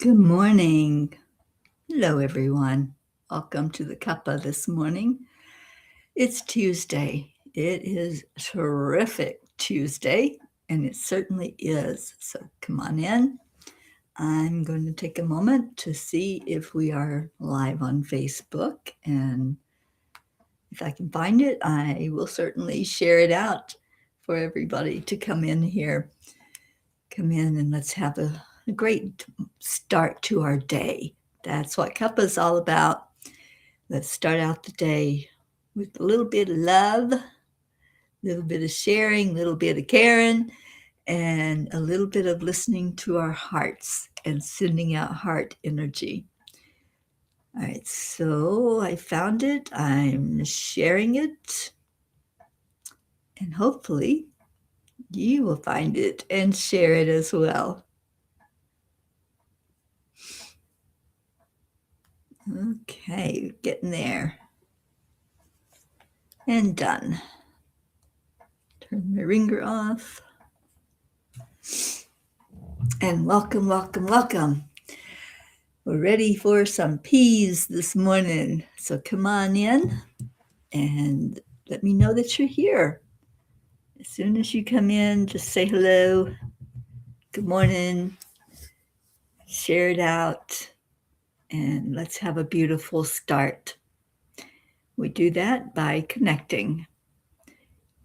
Good morning. Hello, everyone. Welcome to the Cuppa this morning. It's Tuesday. It is terrific Tuesday, and it certainly is. So come on in. I'm going to take a moment to see if we are live on Facebook, and if I can find it, I will certainly share it out for everybody to come in here. Come in and let's have a great start to our day. That's what Cuppa is all about. Let's start out the day with a little bit of love, a little bit of sharing, a little bit of caring, and a little bit of listening to our hearts and sending out heart energy. All right, so I found it. I'm sharing it. And hopefully you will find it and share it as well. Okay, getting there. And done. Turn my ringer off. And welcome, welcome, welcome. We're ready for some peas this morning. So come on in and let me know that you're here. As soon as you come in, just say hello. Good morning. Share it out. And let's have a beautiful start. We do that by connecting.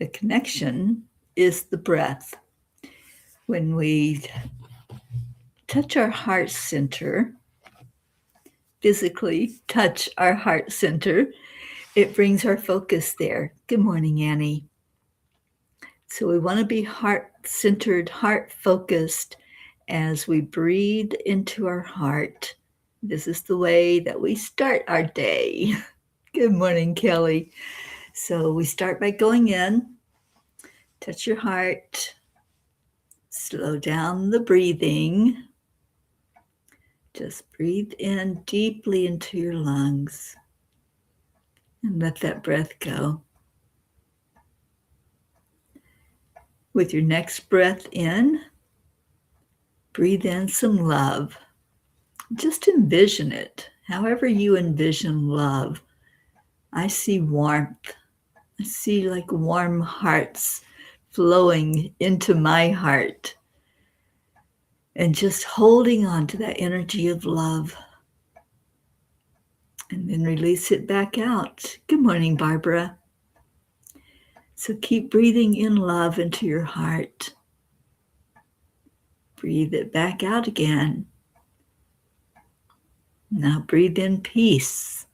The connection is the breath. When we touch our heart center, physically touch our heart center, it brings our focus there. Good morning, Annie. So we want to be heart-centered, heart-focused as we breathe into our heart. This is the way that we start our day. Good morning, Kelly. So we start by going in, touch your heart, slow down the breathing. Just breathe in deeply into your lungs and let that breath go. With your next breath in, breathe in some love. Just envision it. However you envision love. I see warmth. I see like warm hearts flowing into my heart. And just holding on to that energy of love. And then release it back out. Good morning, Barbara. So keep breathing in love into your heart. Breathe it back out again. Now breathe in peace.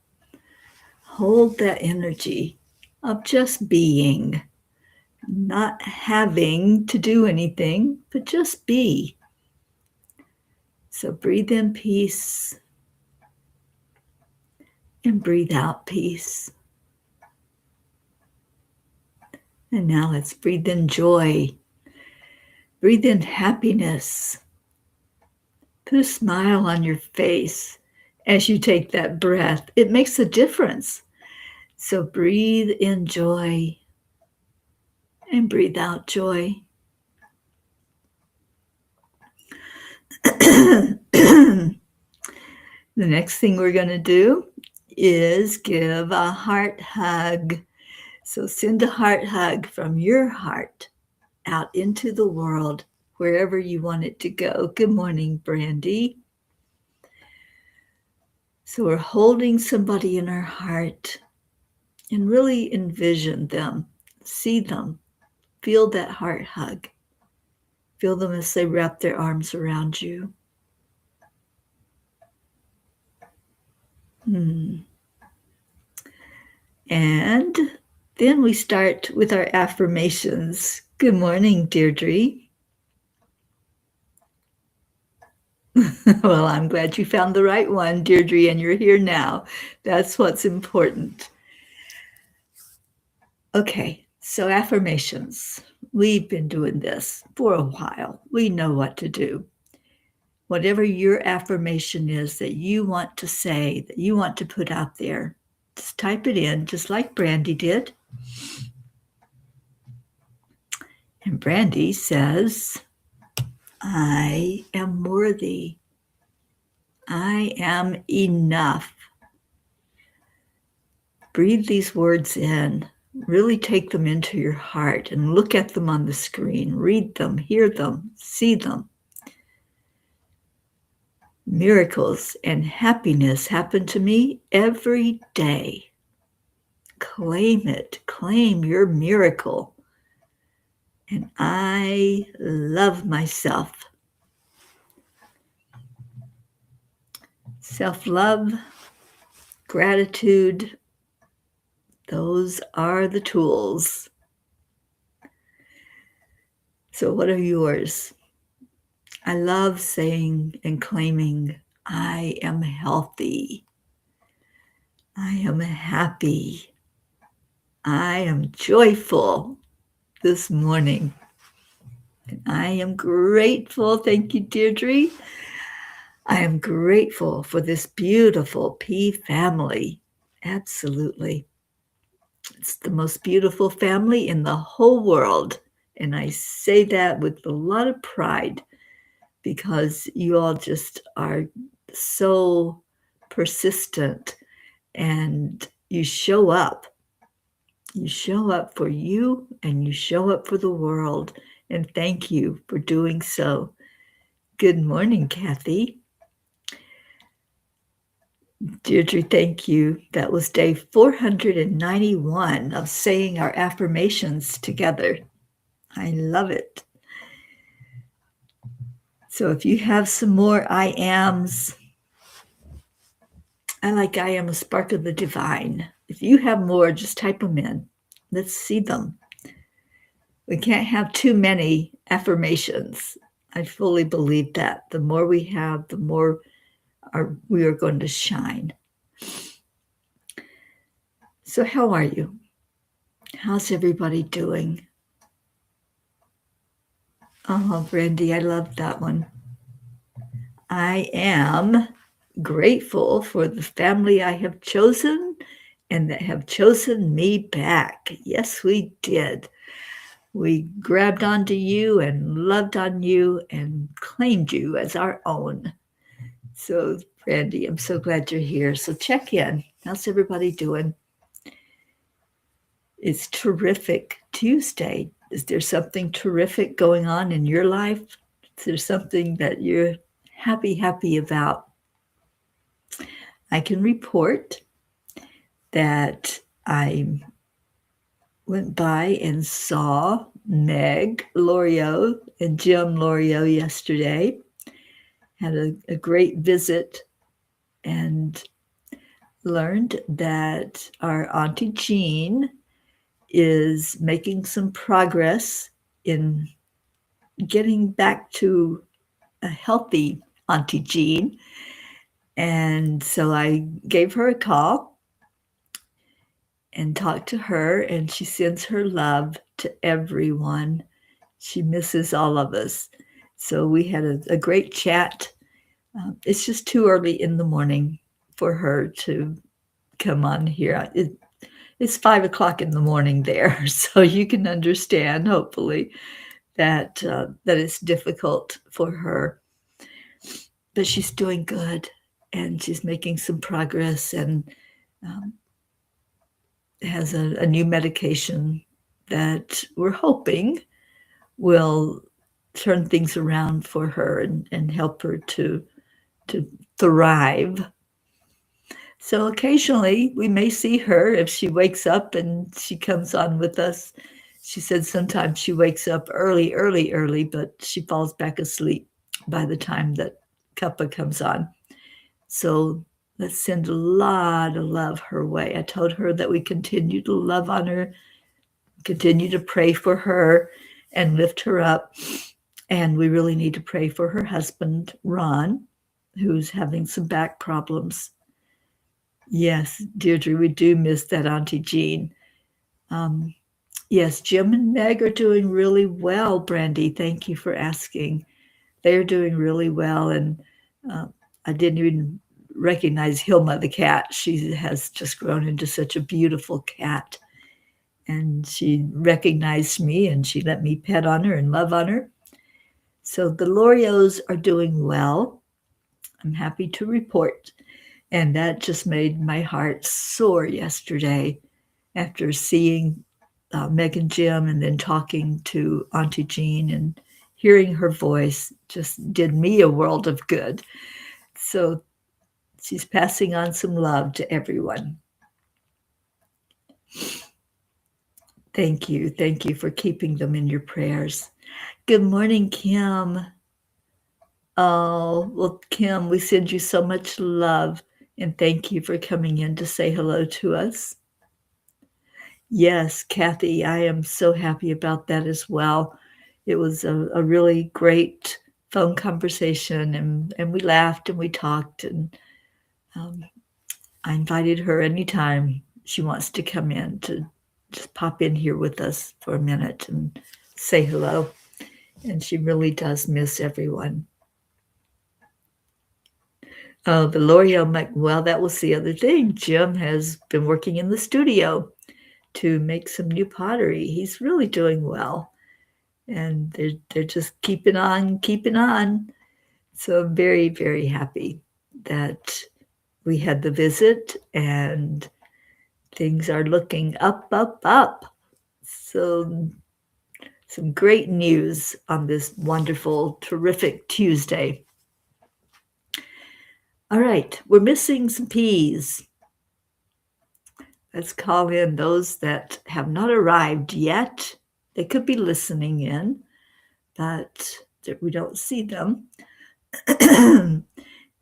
Hold that energy of just being, not having to do anything, but just be. So breathe in peace and breathe out peace. And now let's breathe in joy. Breathe in happiness. Put a smile on your face as you take that breath. It makes a difference. So breathe in joy and breathe out joy. The next thing we're going to do is give a heart hug. So send a heart hug from your heart out into the world, wherever you want it to go. Good morning, Brandy. So we're holding somebody in our heart and really envision them, see them, feel that heart hug. Feel them as they wrap their arms around you. And then we start with our affirmations. Good morning, Deirdre. Well, I'm glad you found the right one, Deirdre, and you're here now. That's what's important. Okay, so affirmations. We've been doing this for a while. We know what to do. Whatever your affirmation is that you want to say, that you want to put out there, just type it in, just like Brandy did. And Brandy says, I am worthy. I am enough. Breathe these words in. Really take them into your heart and look at them on the screen. Read them, hear them, see them. Miracles and happiness happen to me every day. Claim it. Claim your miracle. And I love myself. Self-love, gratitude, those are the tools. So what are yours? I love saying and claiming, I am healthy. I am happy. I am joyful this morning. And I am grateful. Thank you, Deirdre. I am grateful for this beautiful P family. Absolutely. It's the most beautiful family in the whole world. And I say that with a lot of pride because you all just are so persistent and you show up. You show up for you and you show up for the world. And thank you for doing so. Good morning, Kathy. Deirdre, thank you. That was day 491 of saying our affirmations together. I love it. So if you have some more I ams, I like I am a spark of the divine. If you have more, just type them in. Let's see them. We can't have too many affirmations. I fully believe that. The more we have, the more we are going to shine. So how are you? How's everybody doing? Oh, Brandy, I love that one. I am grateful for the family I have chosen and that have chosen me back. Yes, we did. We grabbed onto you and loved on you and claimed you as our own. So, Brandy, I'm so glad you're here. So check in. How's everybody doing? It's Terrific Tuesday. Is there something terrific going on in your life? Is there something that you're happy about? I can report that I went by and saw Meg Lorio and Jim Lorio yesterday. Had a great visit and learned that our Auntie Jean is making some progress in getting back to a healthy Auntie Jean. And so I gave her a call and talked to her, and she sends her love to everyone. She misses all of us. So we had a great chat. It's just too early in the morning for her to come on here. It's 5 o'clock in the morning there, so you can understand, hopefully, that it's difficult for her. But she's doing good, and she's making some progress, and has a new medication that we're hoping will turn things around for her and help her to thrive. So occasionally we may see her if she wakes up and she comes on with us. She said sometimes she wakes up early, but she falls back asleep by the time that Cuppa comes on. So let's send a lot of love her way. I told her that we continue to love on her, continue to pray for her and lift her up. And we really need to pray for her husband, Ron, who's having some back problems. Yes, Deirdre, we do miss that Auntie Jean. Yes, Jim and Meg are doing really well, Brandy. Thank you for asking. They're doing really well. And I didn't even recognize Hilma the cat. She has just grown into such a beautiful cat. And she recognized me and she let me pet on her and love on her. So the Lorios are doing well. I'm happy to report. And that just made my heart soar yesterday after seeing Meg and Jim and then talking to Auntie Jean and hearing her voice just did me a world of good. So she's passing on some love to everyone. Thank you. Thank you for keeping them in your prayers. Good morning, Kim. Oh, well, Kim, we send you so much love and thank you for coming in to say hello to us. Yes, Kathy, I am so happy about that as well. It was a really great phone conversation, and we laughed and we talked, and I invited her anytime she wants to come in to just pop in here with us for a minute and say hello. And she really does miss everyone. Oh, the L'Oreal, well, that was the other thing. Jim has been working in the studio to make some new pottery. He's really doing well. And they're just keeping on. So I'm very, very happy that we had the visit and things are looking up. So some great news on this wonderful, terrific Tuesday. All right, we're missing some P's. Let's call in those that have not arrived yet. They could be listening in, but we don't see them.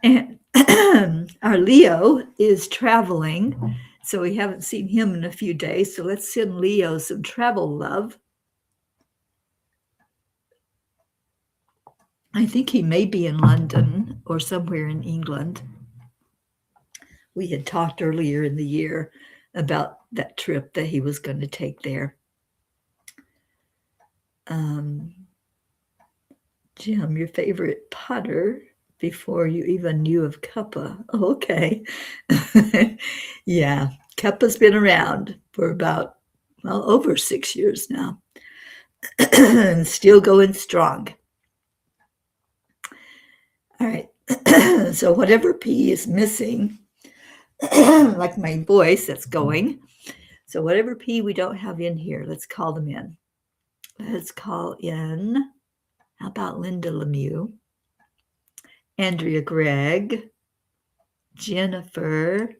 And our Leo is traveling, so we haven't seen him in a few days. So let's send Leo some travel love. I think he may be in London or somewhere in England. We had talked earlier in the year about that trip that he was going to take there. Jim, your favorite potter before you even knew of Cuppa. Oh, okay. Yeah, Cuppa's been around for about, over 6 years now. And still going strong. All right. So whatever P is missing, like my voice that's going. So whatever P we don't have in here, let's call them in. Let's call in, how about Linda Lemieux, Andrea Gregg, Jennifer,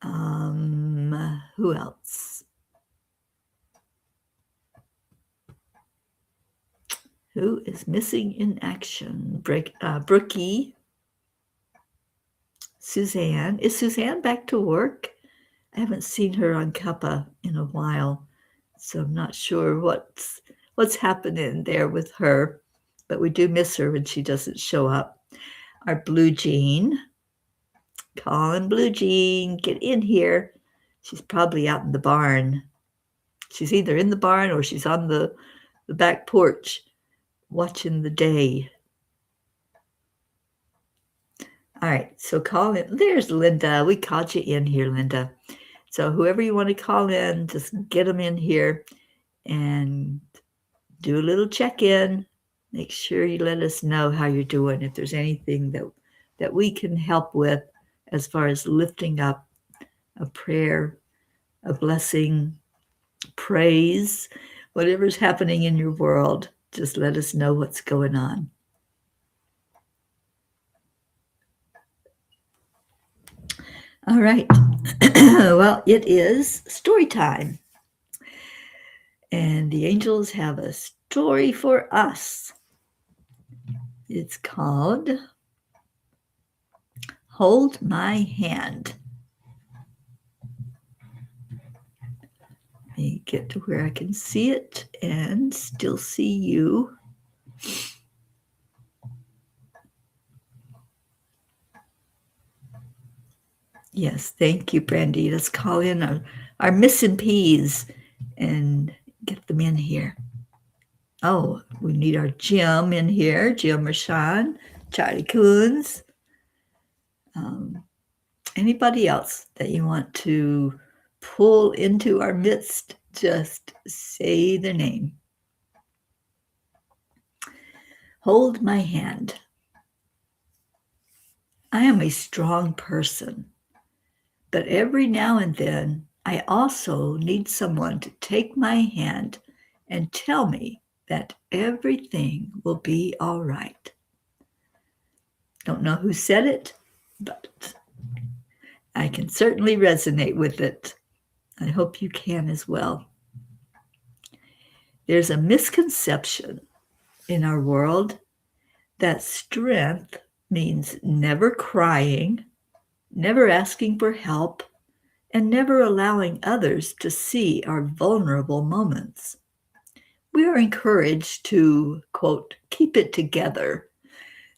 who else? Who is missing in action? Brookie, Suzanne. Is Suzanne back to work? I haven't seen her on Cuppa in a while, so I'm not sure what's happening there with her, but we do miss her when she doesn't show up. Our Blue Jean, calling Blue Jean, get in here. She's probably out in the barn. She's either in the barn or she's on the back porch watching the day. All right, so call in. There's Linda. We called you in here, Linda. So whoever you want to call in, just get them in here and do a little check-in. Make sure you let us know how you're doing, if there's anything that we can help with as far as lifting up a prayer, a blessing, praise, whatever's happening in your world. Just let us know what's going on. All right. Well, it is story time. And the angels have a story for us. It's called Hold My Hand. Let me get to where I can see it and still see you. Yes, thank you, Brandy. Let's call in our missing P's and get them in here. Oh, we need our Jim in here. Jim Rashan, Charlie Coons. Anybody else that you want to pull into our midst, just say their name. Hold my hand. I am a strong person, but every now and then I also need someone to take my hand and tell me that everything will be all right. Don't know who said it, but I can certainly resonate with it. I hope you can as well. There's a misconception in our world that strength means never crying, never asking for help, and never allowing others to see our vulnerable moments. We are encouraged to, quote, keep it together,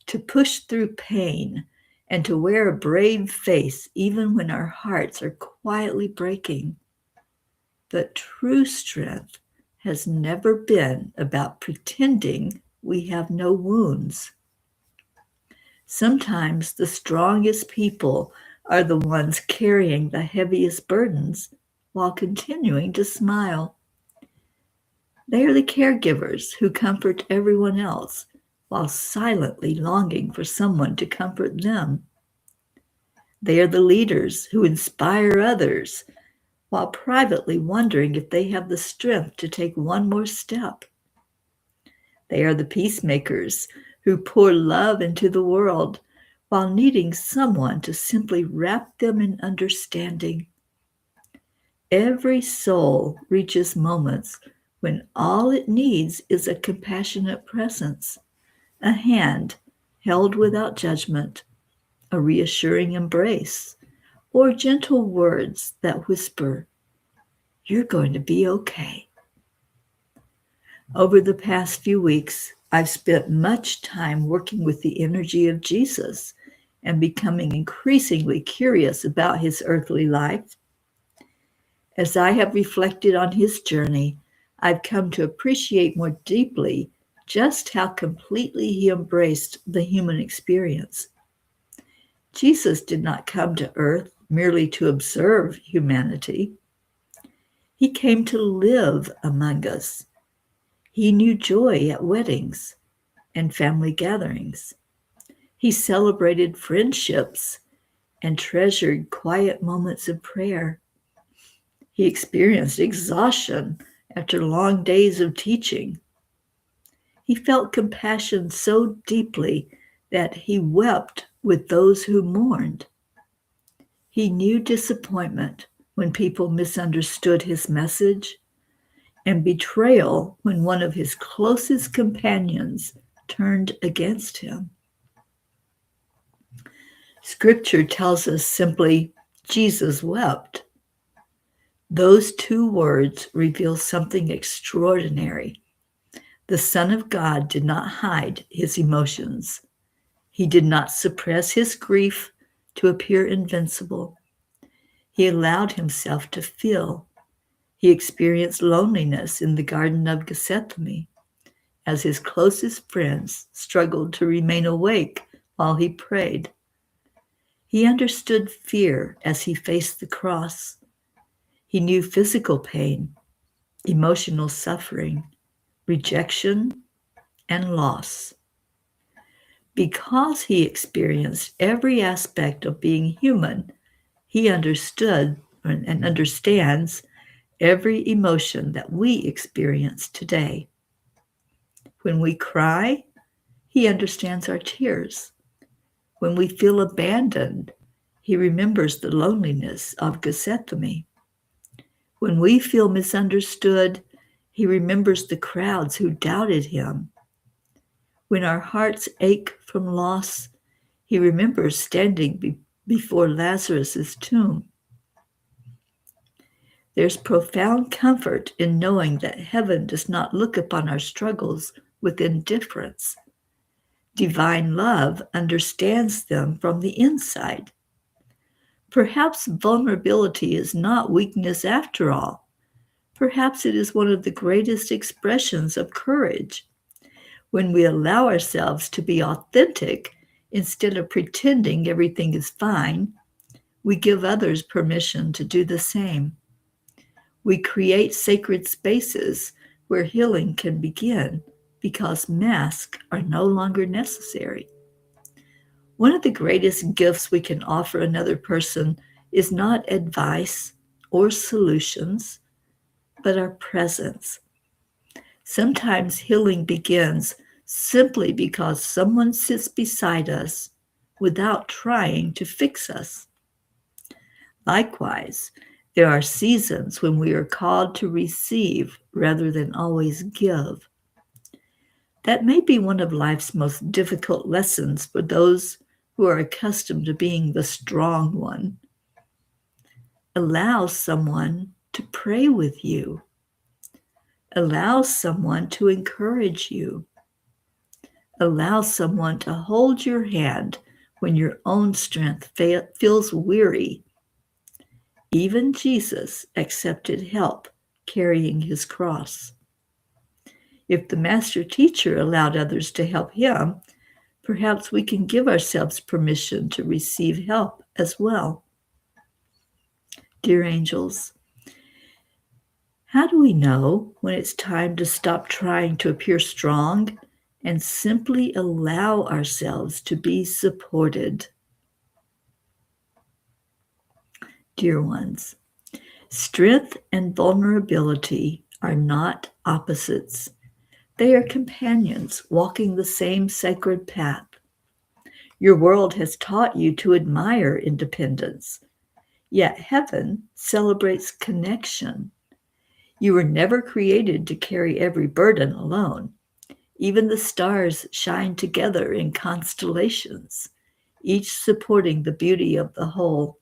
to push through pain, and to wear a brave face even when our hearts are quietly breaking. But true strength has never been about pretending we have no wounds. Sometimes the strongest people are the ones carrying the heaviest burdens while continuing to smile. They are the caregivers who comfort everyone else while silently longing for someone to comfort them. They are the leaders who inspire others while privately wondering if they have the strength to take one more step. They are the peacemakers who pour love into the world while needing someone to simply wrap them in understanding. Every soul reaches moments when all it needs is a compassionate presence, a hand held without judgment, a reassuring embrace, or gentle words that whisper, "You're going to be okay." Over the past few weeks, I've spent much time working with the energy of Jesus and becoming increasingly curious about his earthly life. As I have reflected on his journey, I've come to appreciate more deeply just how completely he embraced the human experience. Jesus did not come to earth merely to observe humanity. He came to live among us. He knew joy at weddings and family gatherings. He celebrated friendships and treasured quiet moments of prayer. He experienced exhaustion after long days of teaching. He felt compassion so deeply that he wept with those who mourned. He knew disappointment when people misunderstood his message and betrayal when one of his closest companions turned against him. Scripture tells us simply, Jesus wept. Those two words reveal something extraordinary. The Son of God did not hide his emotions. He did not suppress his grief to appear invincible. He allowed himself to feel. He experienced loneliness in the Garden of Gethsemane as his closest friends struggled to remain awake while he prayed. He understood fear as he faced the cross. He knew physical pain, emotional suffering, rejection, and loss. Because he experienced every aspect of being human, he understood and understands every emotion that we experience today. When we cry, he understands our tears. When we feel abandoned, he remembers the loneliness of Gethsemane. When we feel misunderstood, he remembers the crowds who doubted him. When our hearts ache from loss, he remembers standing before Lazarus' tomb. There's profound comfort in knowing that heaven does not look upon our struggles with indifference. Divine love understands them from the inside. Perhaps vulnerability is not weakness after all. Perhaps it is one of the greatest expressions of courage. When we allow ourselves to be authentic instead of pretending everything is fine, we give others permission to do the same. We create sacred spaces where healing can begin because masks are no longer necessary. One of the greatest gifts we can offer another person is not advice or solutions, but our presence. Sometimes healing begins simply because someone sits beside us without trying to fix us. Likewise, there are seasons when we are called to receive rather than always give. That may be one of life's most difficult lessons for those who are accustomed to being the strong one. Allow someone to pray with you. Allow someone to encourage you. Allow someone to hold your hand when your own strength feels weary. Even Jesus accepted help carrying his cross. If the master teacher allowed others to help him, perhaps we can give ourselves permission to receive help as well. Dear angels, how do we know when it's time to stop trying to appear strong and simply allow ourselves to be supported? Dear ones, strength and vulnerability are not opposites. They are companions walking the same sacred path. Your world has taught you to admire independence, yet heaven celebrates connection. You were never created to carry every burden alone. Even the stars shine together in constellations, each supporting the beauty of the whole.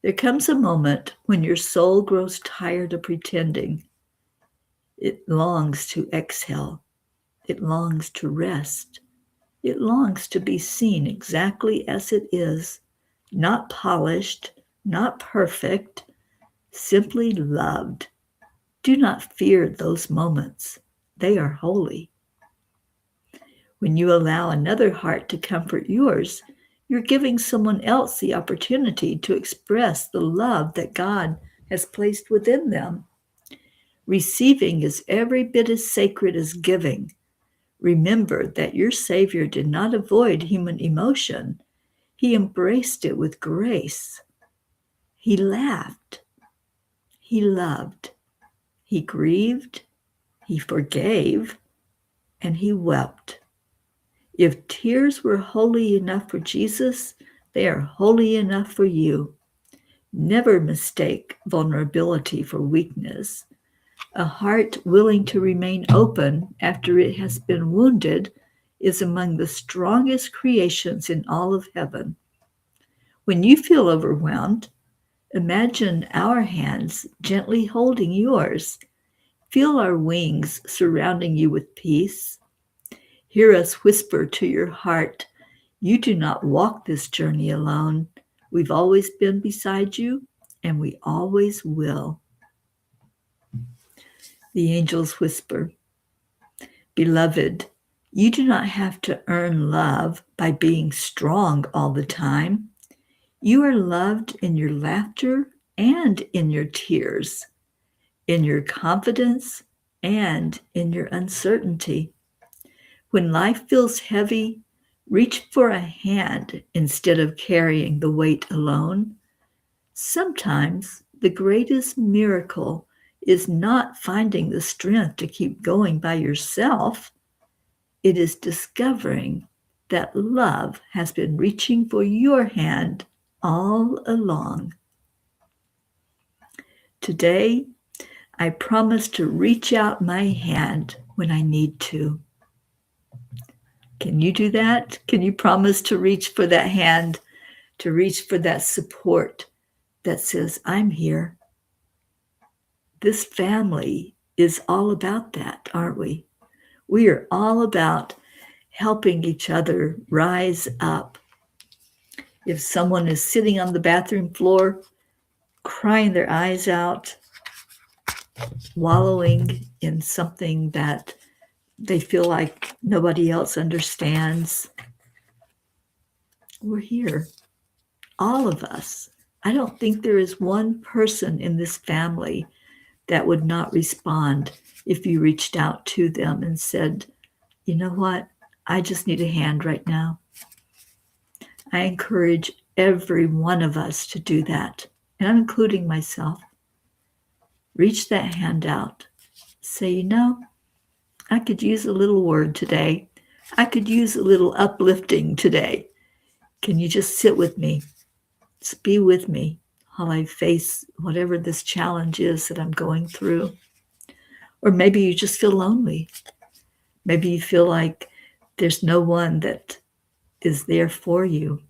There comes a moment when your soul grows tired of pretending. It longs to exhale. It longs to rest. It longs to be seen exactly as it is, not polished, not perfect, simply loved. Do not fear those moments. They are holy. When you allow another heart to comfort yours, you're giving someone else the opportunity to express the love that God has placed within them. Receiving is every bit as sacred as giving. Remember that your Savior did not avoid human emotion. He embraced it with grace. He laughed. He loved. He grieved. He forgave. And he wept. If tears were holy enough for Jesus, they are holy enough for you. Never mistake vulnerability for weakness. A heart willing to remain open after it has been wounded is among the strongest creations in all of heaven. When you feel overwhelmed, imagine our hands gently holding yours. Feel our wings surrounding you with peace. Hear us whisper to your heart, you do not walk this journey alone. We've always been beside you, and we always will. The angels whisper, beloved, you do not have to earn love by being strong all the time. You are loved in your laughter and in your tears, in your confidence and in your uncertainty. When life feels heavy, reach for a hand instead of carrying the weight alone. Sometimes the greatest miracle is not finding the strength to keep going by yourself. It is discovering that love has been reaching for your hand all along. Today, I promise to reach out my hand when I need to. Can you do that? Can you promise to reach for that hand, to reach for that support that says, I'm here? This family is all about that, aren't we? We are all about helping each other rise up. If someone is sitting on the bathroom floor, crying their eyes out, wallowing in something that they feel like nobody else understands, we're here, all of us. I don't think there is one person in this family that would not respond if you reached out to them and said, you know what? I just need a hand right now. I encourage every one of us to do that, and I'm including myself. Reach that hand out. Say, I could use a little word today. I could use a little uplifting today. Can you just sit with me? Just be with me while I face whatever this challenge is that I'm going through. Or maybe you just feel lonely. Maybe you feel like there's no one that is there for you.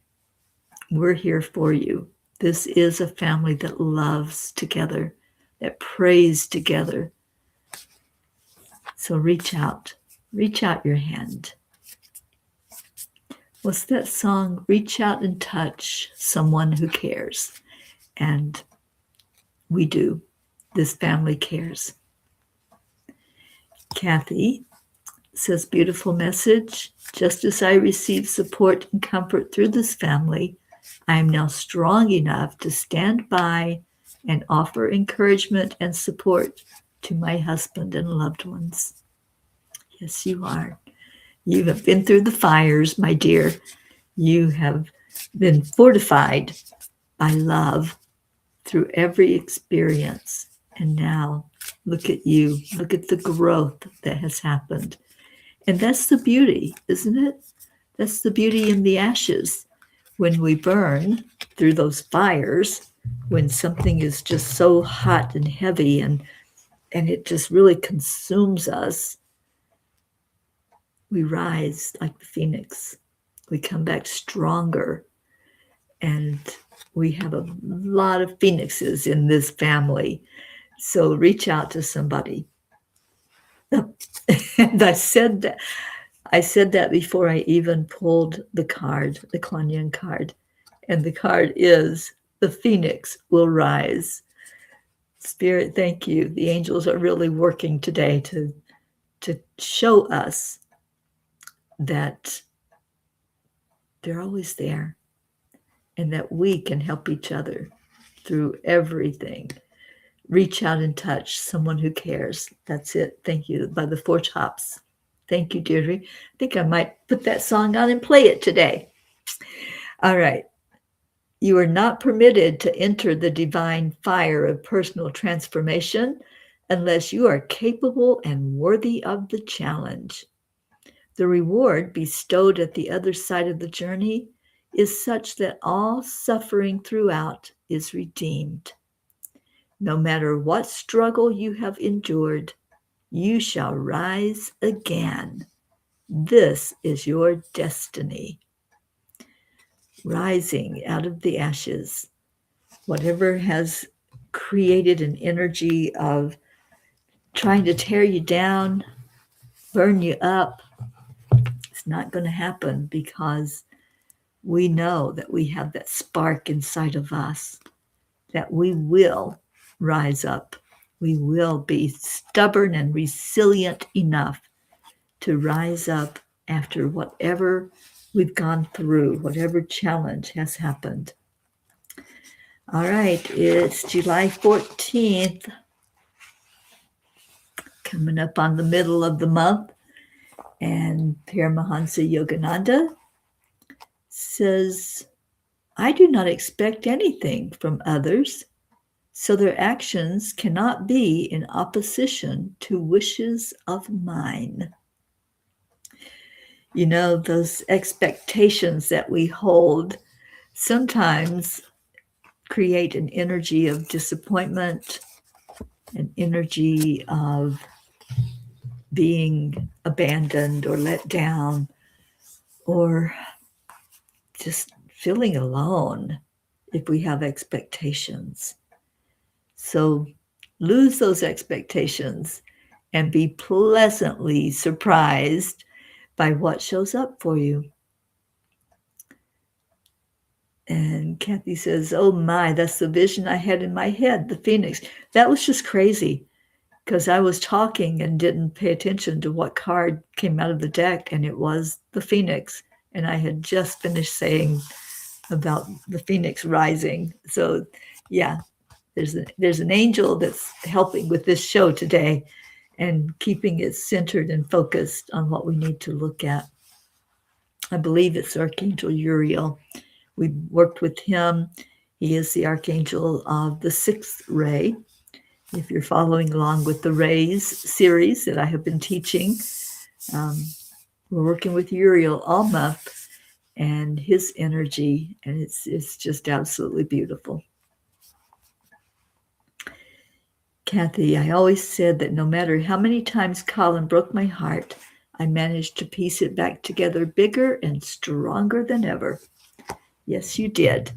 We're here for you. This is a family that loves together, that prays together. So reach out your hand. What's that song? Reach out and touch someone who cares. And we do. This family cares. Kathy says, beautiful message. Just as I receive support and comfort through this family, I am now strong enough to stand by and offer encouragement and support to my husband and loved ones. Yes, you are. You have been through the fires, my dear. You have been fortified by love through every experience. And now look at you. Look at the growth that has happened. And that's the beauty, isn't it? That's the beauty in the ashes. When we burn through those fires, when something is just so hot and heavy and it just really consumes us, we rise like the phoenix. We come back stronger. And we have a lot of phoenixes in this family. So reach out to somebody. And I said that before I even pulled the card, the Kuan Yin card. And the card is, the phoenix will rise. Spirit, thank you. The angels are really working today to show us that they're always there and that we can help each other through everything. Reach out and touch someone who cares. That's it. Thank you. By the Four Tops. Thank you, Deirdre. I think I might put that song on and play it today. All right. You are not permitted to enter the divine fire of personal transformation unless you are capable and worthy of the challenge. The reward bestowed at the other side of the journey is such that all suffering throughout is redeemed. No matter what struggle you have endured, you shall rise again. This is your destiny. Rising out of the ashes, whatever has created an energy of trying to tear you down, burn you up, it's not going to happen because we know that we have that spark inside of us, that we will rise up. We will be stubborn and resilient enough to rise up after whatever we've gone through, whatever challenge has happened. All right, it's July 14th, coming up on the middle of the month, and Paramahansa Yogananda says, I do not expect anything from others, so their actions cannot be in opposition to wishes of mine. You know, those expectations that we hold sometimes create an energy of disappointment, an energy of being abandoned or let down, or just feeling alone if we have expectations. So lose those expectations and be pleasantly surprised by what shows up for you. And Kathy says, oh my, that's the vision I had in my head, the phoenix. That was just crazy because I was talking and didn't pay attention to what card came out of the deck, and it was the phoenix. And I had just finished saying about the phoenix rising. So yeah, there's an angel that's helping with this show today and keeping it centered and focused on what we need to look at. I believe it's Archangel Uriel. We worked with him. He is the archangel of the sixth ray. If you're following along with the rays series that I have been teaching, we're working with Uriel all month and his energy, and it's just absolutely beautiful. Kathy, I always said that no matter how many times Colin broke my heart, I managed to piece it back together bigger and stronger than ever. Yes, you did.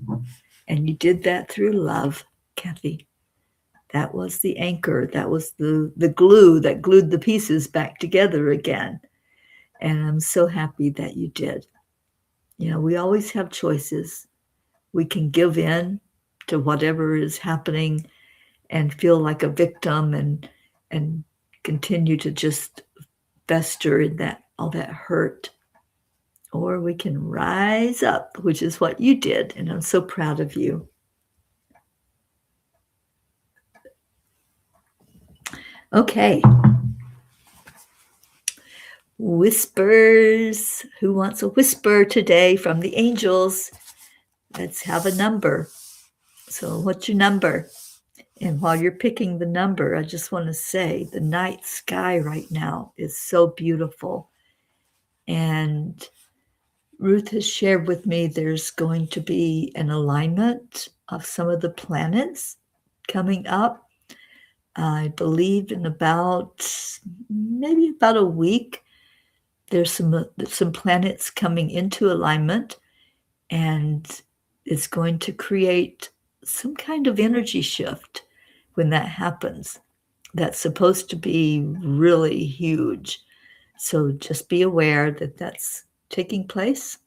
And you did that through love, Kathy. That was the anchor. That was the glue that glued the pieces back together again. And I'm so happy that you did. You know, we always have choices. We can give in to whatever is happening and feel like a victim and continue to just fester in that all that hurt. Or we can rise up, which is what you did, and I'm so proud of you. Okay. Whispers. Who wants a whisper today from the angels? Let's have a number. So what's your number? And while you're picking the number, I just want to say the night sky right now is so beautiful. And Ruth has shared with me there's going to be an alignment of some of the planets coming up. I believe in maybe about a week, there's some planets coming into alignment, and it's going to create some kind of energy shift when that happens. That's supposed to be really huge. So just be aware that that's taking place.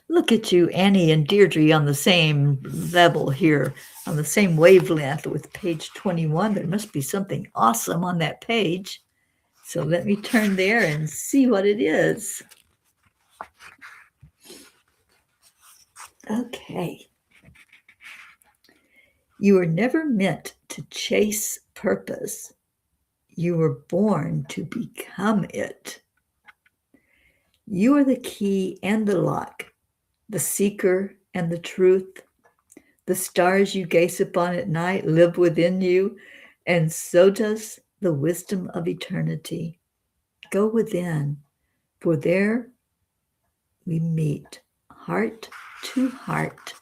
Look at you, Annie and Deirdre, on the same level here, on the same wavelength with page 21. There must be something awesome on that page. So let me turn there and see what it is. Okay. You were never meant to chase purpose. You were born to become it. You are the key and the lock, the seeker and the truth. The stars you gaze upon at night live within you, and so does the wisdom of eternity. Go within, for there we meet, heart to heart,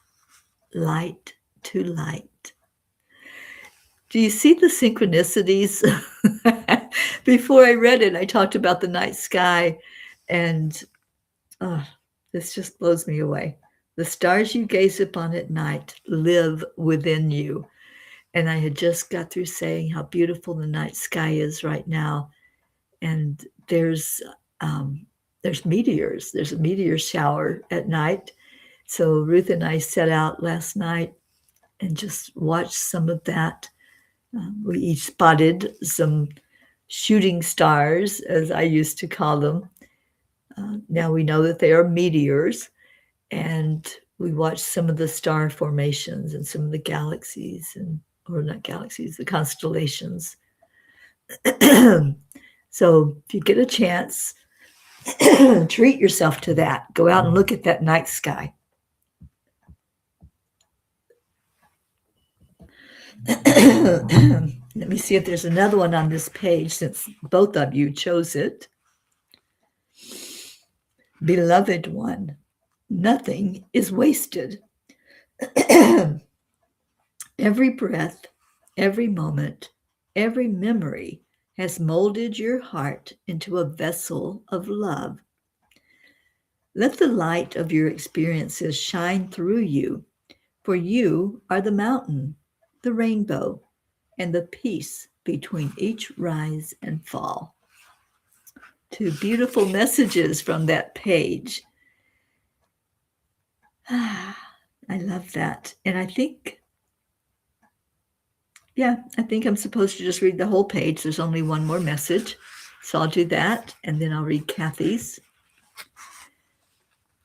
light to light. Do you see the synchronicities? Before I read it, I talked about the night sky, and this just blows me away. The stars you gaze upon at night live within you. And I had just got through saying how beautiful the night sky is right now. And there's meteors. There's a meteor shower at night. So Ruth and I set out last night and just watched some of that. We each spotted some shooting stars, as I used to call them. Now we know that they are meteors, and we watched some of the star formations and some of the galaxies, the constellations. So if you get a chance, treat yourself to that. Go out and look at that night sky. Let me see if there's another one on this page, since both of you chose it. Beloved one, nothing is wasted. Every breath, every moment, every memory has molded your heart into a vessel of love. Let the light of your experiences shine through you, for you are the mountain, the rainbow, and the peace between each rise and fall. Two beautiful messages from that page. I love that. And I think I'm supposed to just read the whole page. There's only one more message. So I'll do that, and then I'll read Kathy's.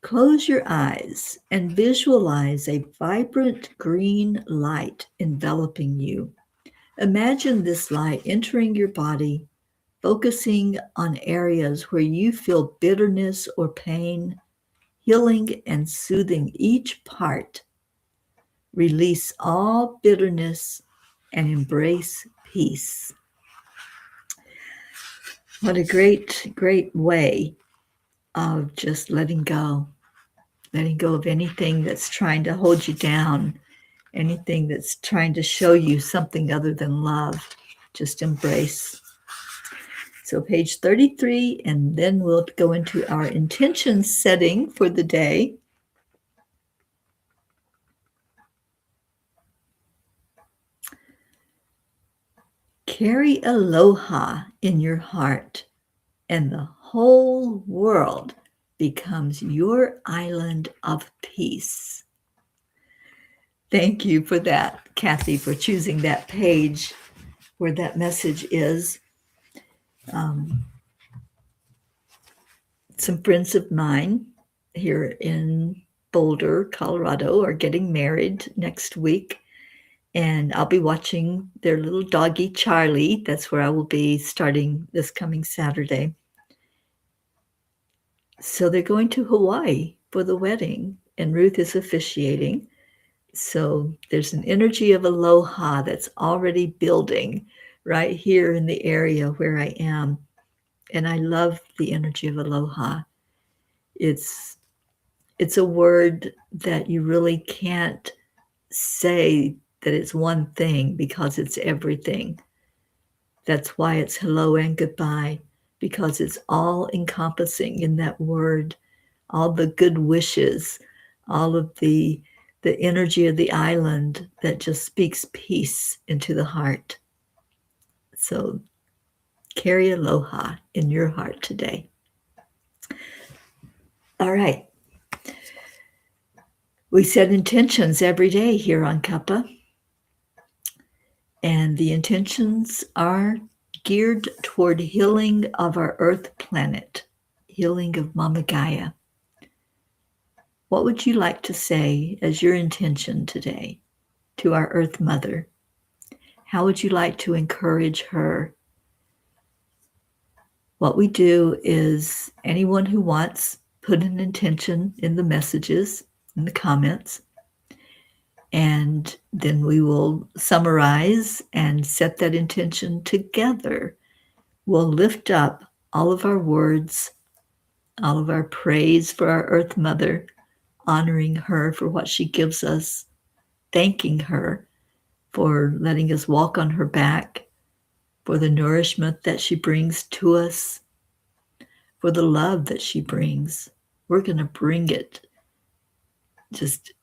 Close your eyes and visualize a vibrant green light enveloping you. Imagine this light entering your body, focusing on areas where you feel bitterness or pain, healing and soothing each part. Release all bitterness and embrace peace. What a great, great way of just letting go of anything that's trying to hold you down, anything that's trying to show you something other than love. Just embrace. So page 33, and then we'll go into our intention setting for the day. Carry aloha in your heart, and the whole world becomes your island of peace. Thank you for that, Kathy, for choosing that page where that message is. Some friends of mine here in Boulder, Colorado, are getting married next week, and I'll be watching their little doggy, Charlie. That's where I will be starting this coming Saturday. So they're going to Hawaii for the wedding, and Ruth is officiating. So there's an energy of aloha that's already building right here in the area where I am. And I love the energy of aloha. It's a word that you really can't say that it's one thing because it's everything. That's why it's hello and goodbye, because it's all encompassing in that word, all the good wishes, all of the energy of the island that just speaks peace into the heart. So carry aloha in your heart today. All right. We set intentions every day here on Cuppa, and the intentions are geared toward healing of our Earth planet, healing of Mama Gaia. What would you like to say as your intention today to our Earth Mother? How would you like to encourage her? What we do is anyone who wants, put an intention in the messages, in the comments, and then we will summarize and set that intention together. We'll lift up all of our words, all of our praise for our Earth Mother, honoring her for what she gives us, thanking her for letting us walk on her back, for the nourishment that she brings to us, for the love that she brings. We're going to bring it just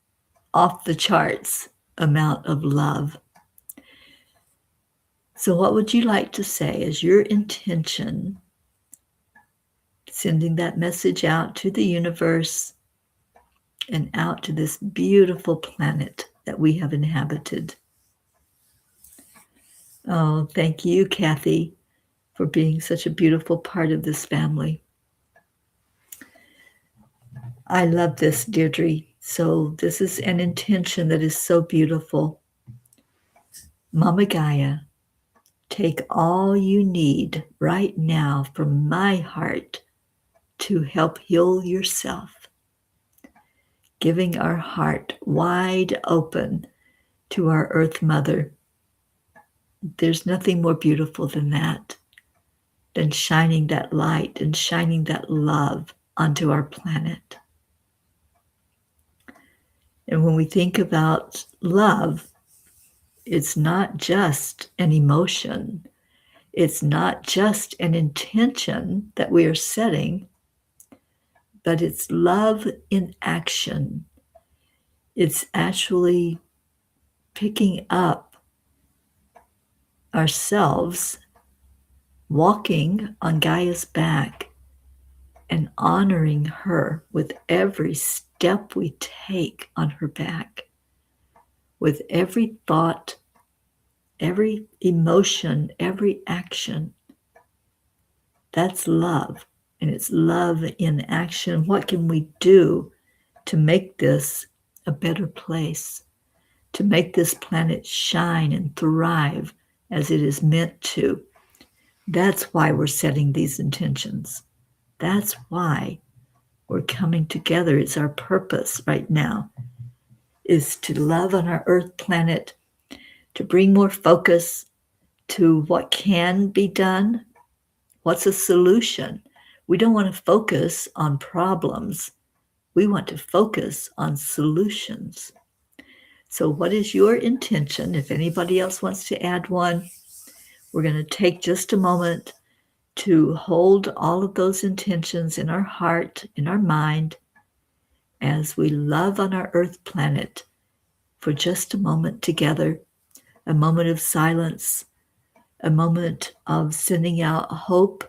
off the charts amount of love. So what would you like to say as your intention, sending that message out to the universe and out to this beautiful planet that we have inhabited? Oh, thank you, Kathy, for being such a beautiful part of this family. I love this, Deirdre. So this is an intention that is so beautiful. Mama Gaia, take all you need right now from my heart to help heal yourself, giving our heart wide open to our Earth Mother. There's nothing more beautiful than that, than shining that light and shining that love onto our planet. And when we think about love, it's not just an emotion. It's not just an intention that we are setting, but it's love in action. It's actually picking up ourselves, walking on Gaia's back, and honoring her with every step we take on her back, with every thought, every emotion, every action. That's love, and it's love in action. What can we do to make this a better place, to make this planet shine and thrive as it is meant to? That's why we're setting these intentions. That's why We're coming together. It's our purpose right now, is to love on our earth planet, to bring more focus to what can be done. What's a solution? We don't want to focus on problems. We want to focus on solutions. So what is your intention? If anybody else wants to add one, we're going to take just a moment to hold all of those intentions in our heart, in our mind, as we love on our earth planet for just a moment together, a moment of silence, a moment of sending out hope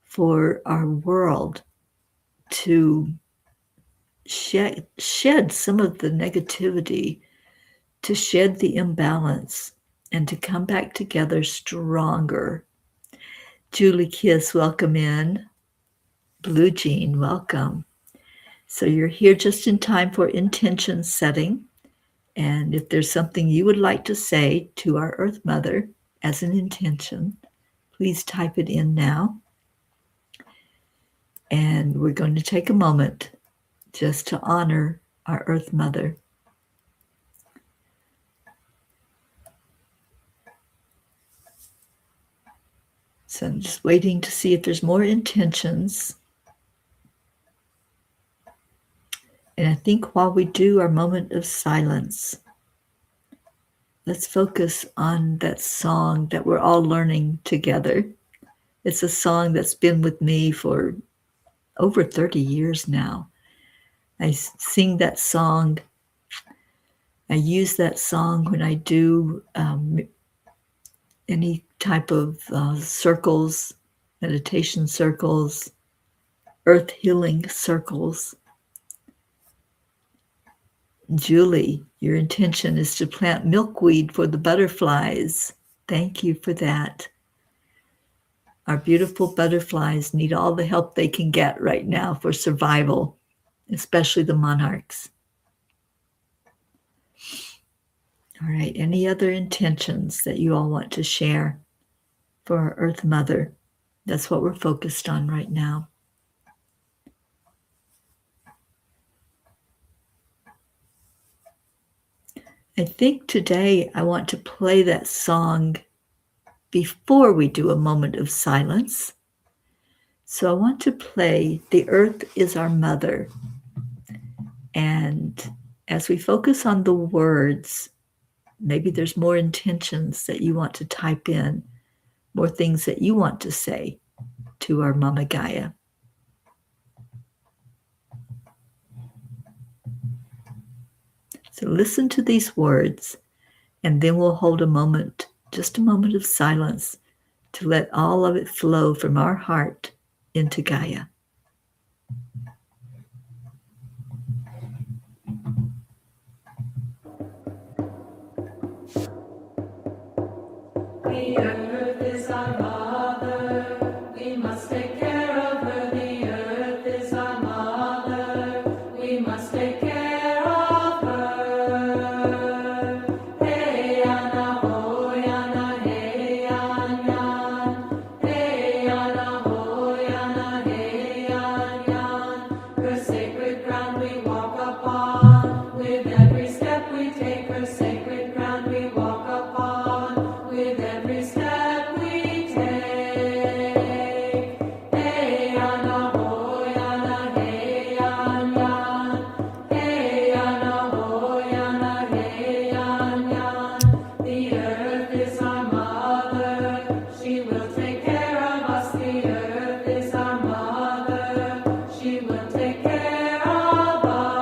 for our world to shed some of the negativity, to shed the imbalance, and to come back together stronger. Julie Kiss, welcome in. Blue Jean, welcome. So you're here just in time for intention setting. And if there's something you would like to say to our Earth Mother as an intention, please type it in now. And we're going to take a moment just to honor our Earth Mother. So I'm just waiting to see if there's more intentions. And I think while we do our moment of silence, let's focus on that song that we're all learning together. It's a song that's been with me for over 30 years now. I sing that song. I use that song when I do any type of circles, meditation circles, earth healing circles. Julie, your intention is to plant milkweed for the butterflies. Thank you for that. Our beautiful butterflies need all the help they can get right now for survival, especially the monarchs. All right, any other intentions that you all want to share for our Earth Mother? That's what we're focused on right now. I think today I want to play that song before we do a moment of silence. So I want to play The Earth is Our Mother. And as we focus on the words, maybe there's more intentions that you want to type in, more things that you want to say to our Mama Gaia. So listen to these words, and then we'll hold a moment, just a moment of silence, to let all of it flow from our heart into Gaia. The earth is our mother, we must take care of her. The earth is our mother, we must take care of her. Hey Anna ho Anna, hey Anna, hey Anna ho Anna, hey Anna. Her sacred ground we walk upon, with every step we take. Her sacred ground we walk upon, with every step we take. Hey Anna ho Anna, hey Anna, hey Anna ho Anna, hey Anna. The earth is our mother, she will take care of us. The earth is our mother, she will take care of us.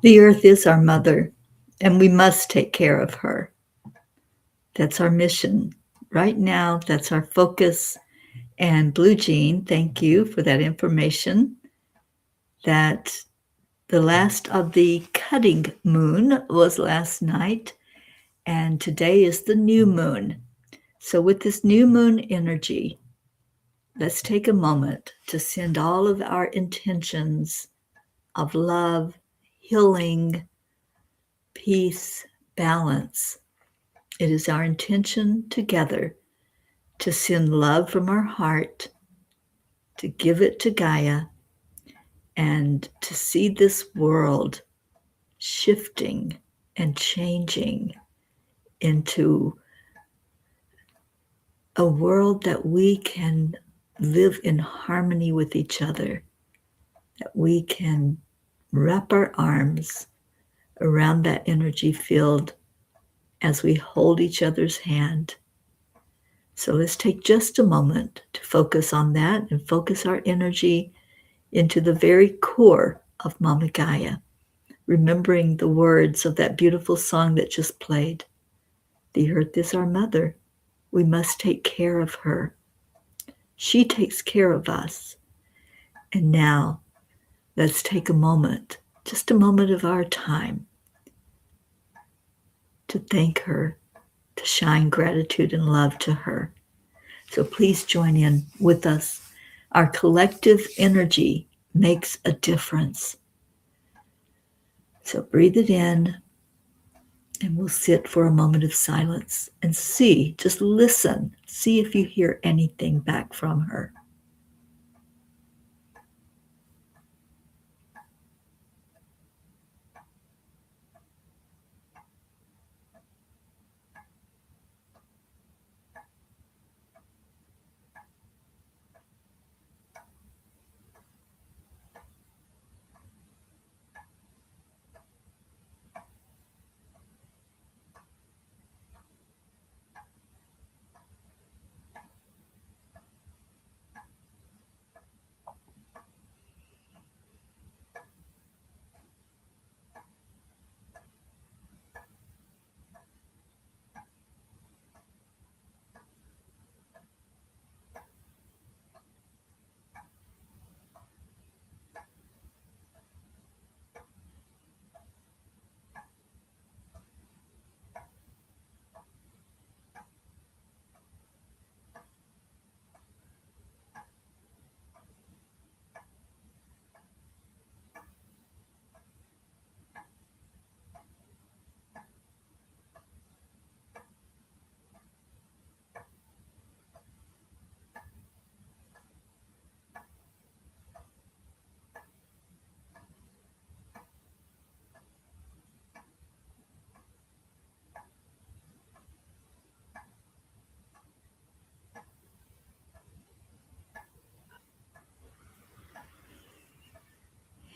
The earth is our mother, and we must take care of her. That's our mission. Right now, that's our focus. And Blue Jean, thank you for that information. That the last of the cutting moon was last night, and today is the new moon. So with this new moon energy, let's take a moment to send all of our intentions of love, healing, peace, balance. It is our intention together to send love from our heart, to give it to Gaia, and to see this world shifting and changing into a world that we can live in harmony with each other, that we can wrap our arms around that energy field as we hold each other's hand. So let's take just a moment to focus on that and focus our energy into the very core of Mama Gaia, remembering the words of that beautiful song that just played. The earth is our mother. We must take care of her. She takes care of us. And now, let's take a moment, just a moment of our time, to thank her, to shine gratitude and love to her. So please join in with us. Our collective energy makes a difference. So breathe it in, and we'll sit for a moment of silence and see, just listen, see if you hear anything back from her.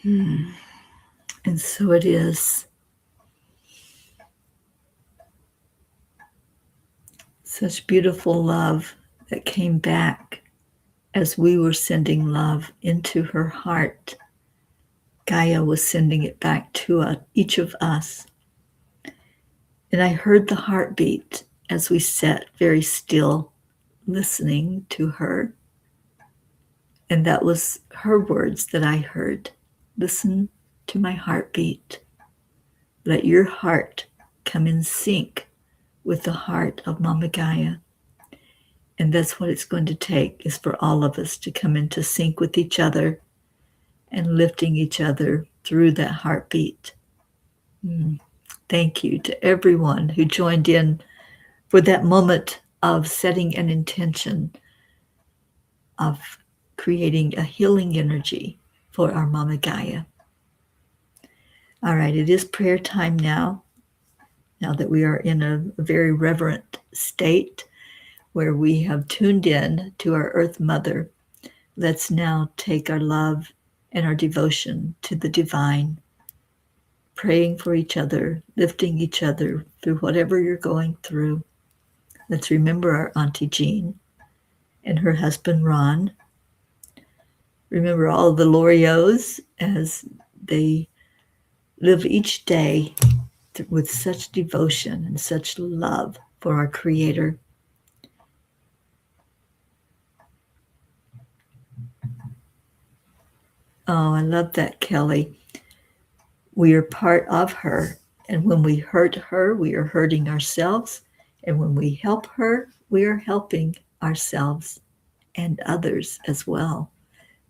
And so it is. Such beautiful love that came back as we were sending love into her heart. Gaia was sending it back to each of us. And I heard the heartbeat as we sat very still, listening to her. And that was her words that I heard. Listen to my heartbeat. Let your heart come in sync with the heart of Mama Gaia. And that's what it's going to take, is for all of us to come into sync with each other and lifting each other through that heartbeat. Thank you to everyone who joined in for that moment of setting an intention of creating a healing energy for our Mama Gaia. All right, it is prayer time now that we are in a very reverent state where we have tuned in to our Earth Mother. Let's now take our love and our devotion to the divine, praying for each other, lifting each other through whatever you're going through. Let's remember our Auntie Jean and her husband Ron. Remember all the Loriots as they live each day with such devotion and such love for our Creator. Oh, I love that, Kelly. We are part of her. And when we hurt her, we are hurting ourselves. And when we help her, we are helping ourselves and others as well.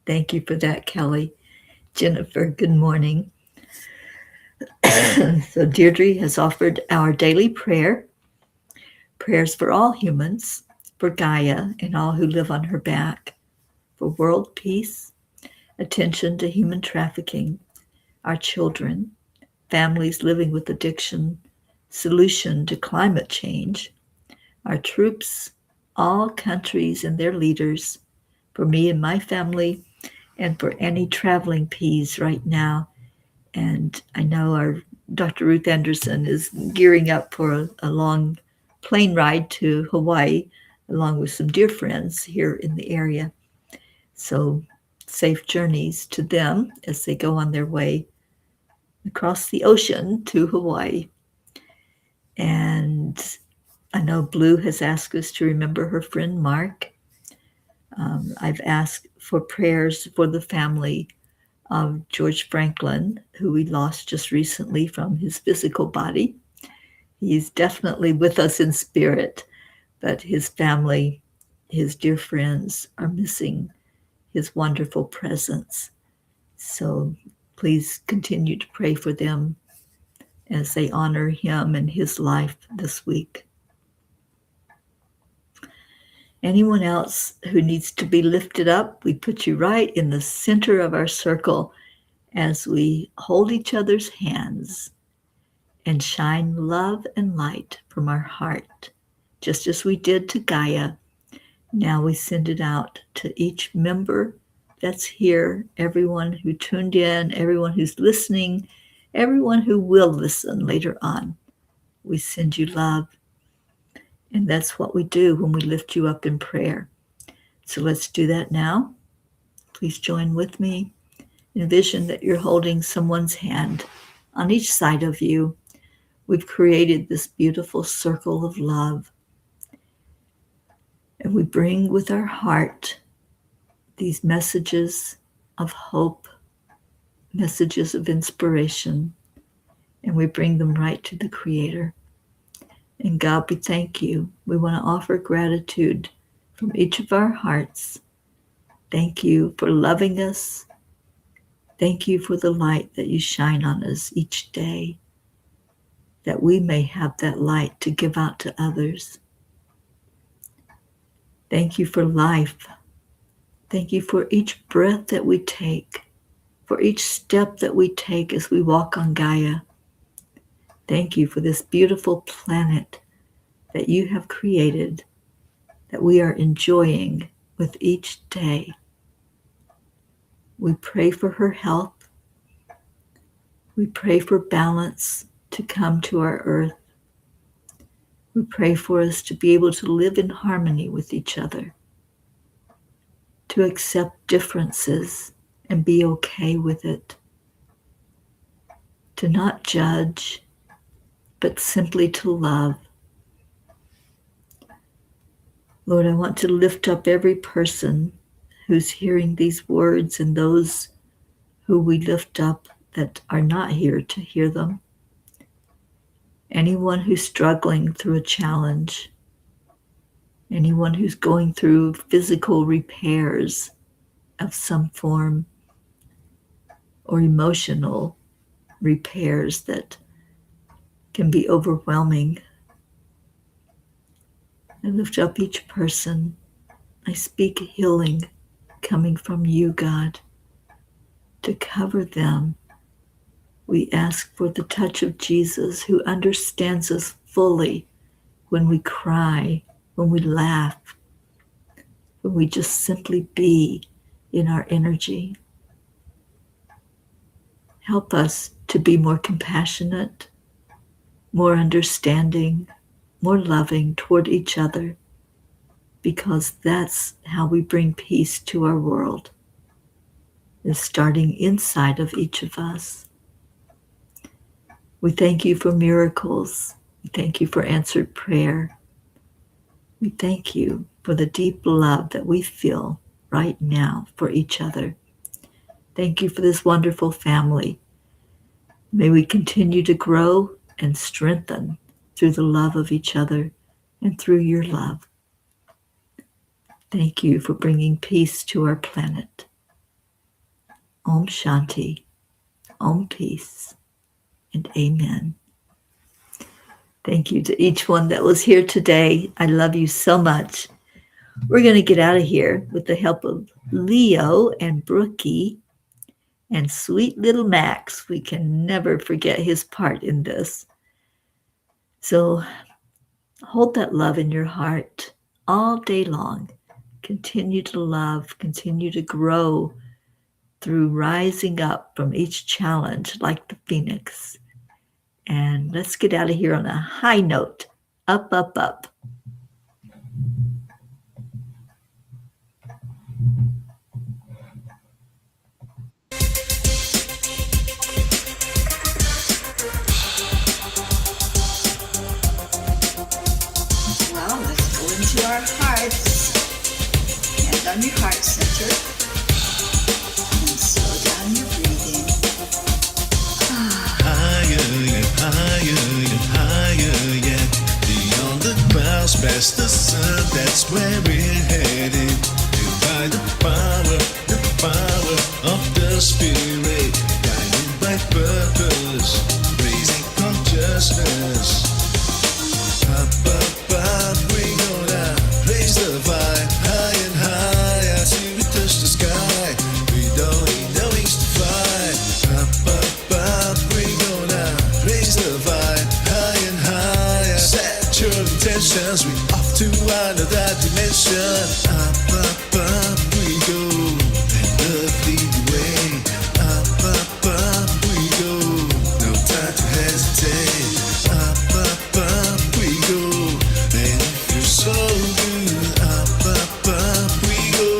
Thank you for that, Kelly. Jennifer, good morning. So Deirdre has offered our daily prayer, prayers for all humans, for Gaia and all who live on her back, for world peace, attention to human trafficking, our children, families living with addiction, solution to climate change, our troops, all countries and their leaders, for me and my family, and for any traveling Ps right now. And I know our Dr. Ruth Anderson is gearing up for a long plane ride to Hawaii, along with some dear friends here in the area. So safe journeys to them as they go on their way across the ocean to Hawaii. And I know Blue has asked us to remember her friend Mark. I've asked for prayers for the family of George Franklin, who we lost just recently from his physical body. He's definitely with us in spirit, but his family, his dear friends are missing his wonderful presence. So please continue to pray for them as they honor him and his life this week. Anyone else who needs to be lifted up, we put you right in the center of our circle as we hold each other's hands and shine love and light from our heart, just as we did to Gaia. Now we send it out to each member that's here, everyone who tuned in, everyone who's listening, everyone who will listen later on. We send you love. And that's what we do when we lift you up in prayer. So let's do that now. Please join with me. Envision that you're holding someone's hand on each side of you. We've created this beautiful circle of love. And we bring with our heart these messages of hope, messages of inspiration, and we bring them right to the Creator. And God, we thank you. We want to offer gratitude from each of our hearts. Thank you for loving us. Thank you for the light that you shine on us each day, that we may have that light to give out to others. Thank you for life. Thank you for each breath that we take, for each step that we take as we walk on Gaia. Thank you for this beautiful planet that you have created, that we are enjoying with each day. We pray for her health. We pray for balance to come to our earth. We pray for us to be able to live in harmony with each other, to accept differences and be okay with it, to not judge, but simply to love. Lord, I want to lift up every person who's hearing these words and those who we lift up that are not here to hear them. Anyone who's struggling through a challenge, anyone who's going through physical repairs of some form, or emotional repairs that can be overwhelming. I lift up each person. I speak healing coming from you, God, to cover them. We ask for the touch of Jesus, who understands us fully when we cry, when we laugh, when we just simply be in our energy. Help us to be more compassionate, more understanding, more loving toward each other, because that's how we bring peace to our world, is starting inside of each of us. We thank you for miracles. We thank you for answered prayer. We thank you for the deep love that we feel right now for each other. Thank you for this wonderful family. May we continue to grow and strengthen through the love of each other and through your love. Thank you for bringing peace to our planet. Om Shanti, Om Peace, and Amen. Thank you to each one that was here today. I love you so much. We're going to get out of here with the help of Leo and Brookie and sweet little Max. We can never forget his part in this. So hold that love in your heart all day long. Continue to love, continue to grow through rising up from each challenge like the phoenix. And let's get out of here on a high note. Up, up, up. Well, let's go into our hearts. Hand on your heart center. And slow down your breathing. Higher, yeah. Beyond the clouds, past the sun, that's where we're headed. By the power of the Spirit, guided by purpose, raising consciousness. Up, we gonna raise the vibe, high and higher, till we touch the sky. We don't need no wings to fly. Up, we gonna raise the vibe, high and higher. Set your intentions, we off to another dimension. Up, we go, and love lead the way. Up, we go, no time to hesitate. Up, we go, and it feels so good. Up, we go.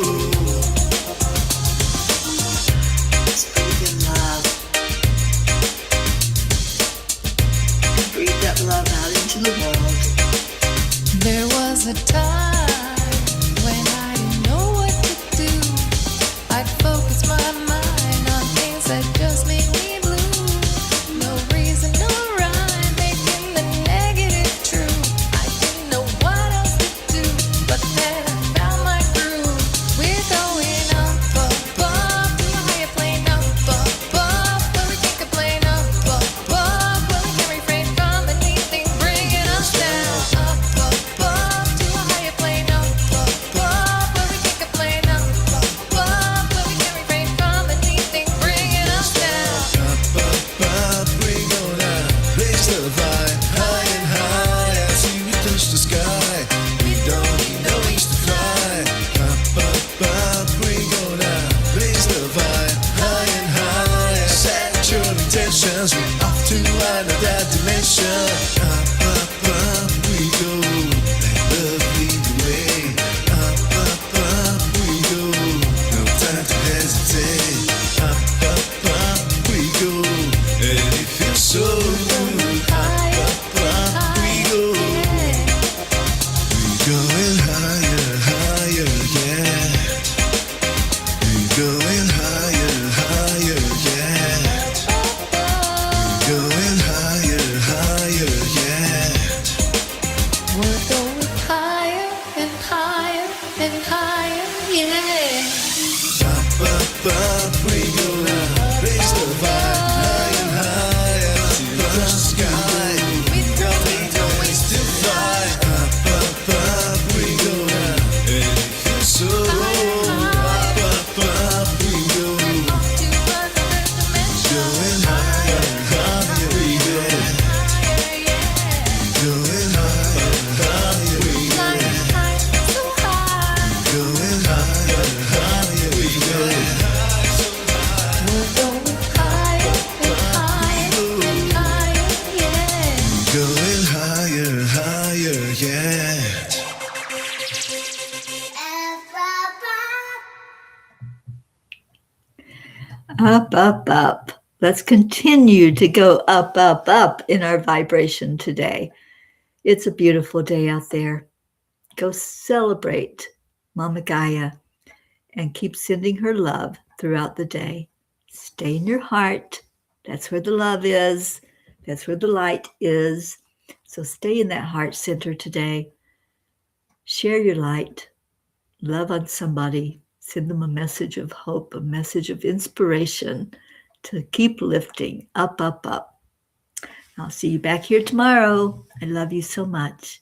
Let's breathe in love. And breathe that love out into the world. There was a time when I didn't know what to do. I'd focus my mind on things that just made me blue. No reason, no rhyme, making the negative true. I didn't know what else to do, but then I found my groove. We're going up, up, up, to a higher plane, up, where we can't complain, up, where we can't refrain from anything bringing us down. Up, to a higher plane, up, where we can't complain, up, where we can't refrain from anything bringing us down. Up, we gonna raise the vibe, high and higher, till we touch the sky. We don't need no wings to fly. Up, we gonna raise the vibe, high and higher. Set your intentions, we off to another dimension. Up, we go, let love lead the way. Up, we go, no time to hesitate. Up, we go, and it feels so good. Up, we go, we going higher, higher, yeah. We going higher, higher, yeah. We going higher, higher, yeah. We're going higher and higher and higher, yeah. Up, we gonna raise the vibe, high and higher, till we touch the sky. We don't need no wings to fly. Up, we gonna, and it feels so. Up, we go, Off to another dimension. going higher, higher, we go, Higher, yeah. going higher, higher, we go, Flying high, so high. going higher, higher, we go. We're going higher and higher and higher, yeah. Going higher, higher, yeah. Up, up, up. Let's continue to go up, up, up in our vibration today. It's a beautiful day out there. Go celebrate Mama Gaia and keep sending her love throughout the day. Stay in your heart. That's where the love is. That's where the light is. So stay in that heart center today. Share your light. Love on somebody. Send them a message of hope, a message of inspiration to keep lifting up, up, up. I'll see you back here tomorrow. I love you so much.